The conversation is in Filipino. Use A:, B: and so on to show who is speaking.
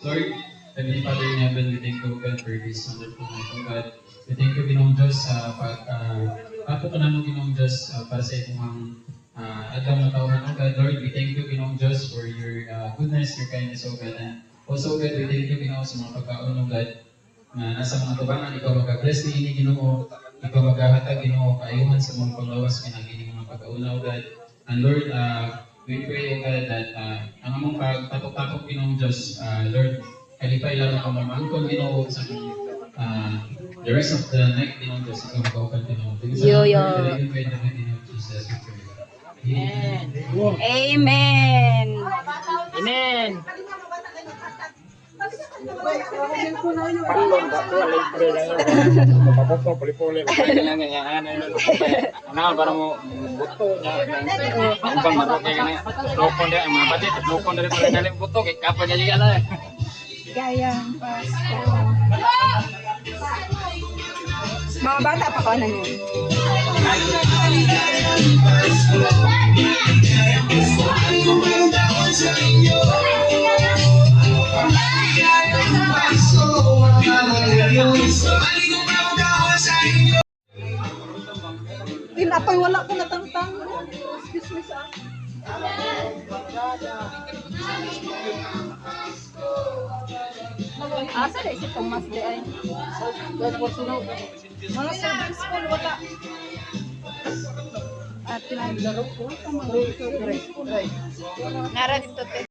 A: Lord, Heavenly Father in heaven, we thank you, God, for this wonderful night, oh God. We thank you, Ginoong Diyos, sa ato ka na mo, Ginoong Diyos, para sa itong adlaw na tawhan, oh God. Lord, we thank you, Ginoong Diyos, for your goodness, your kindness, oh God. And also, God, we thank you, Ginoo, sa mga pagkaon, oh God, na nasa mga tubangan, ikaw mag-bless ni ini, Ginoo, ikaw maghahatag, Ginoo, kaayuhan sa mga panglawas, pinagini mga pagkauna, oh God. And Lord, we pray, oh God, that ang among pagtapok-tapok, Ginoong Diyos, Lord, kalipay lang ako mamangkon, Ginoo, sa the rest of the night, Ginoo Diyos, ikaw mag-open, Ginoo.
B: Yo.
A: In the mighty name of Jesus, we pray.
B: Amen.
C: Amen.
D: Palong batu libre lang yun. Papoto puli-puli. Ano para mo buto niya. Ang bato kaya na. Lopon dia mga batit. Lopon dari pala galing buto kay kapal niya juga na.
B: Gayang Pasko. Mga bata pa ko na yun.
E: Tinapay wala ko natangtang. Excuse me sa.
B: Asa na si Thomas de ay?
E: Mga service ko wala.
B: At pinagdaro ko sa mga service ko. Nara dito te.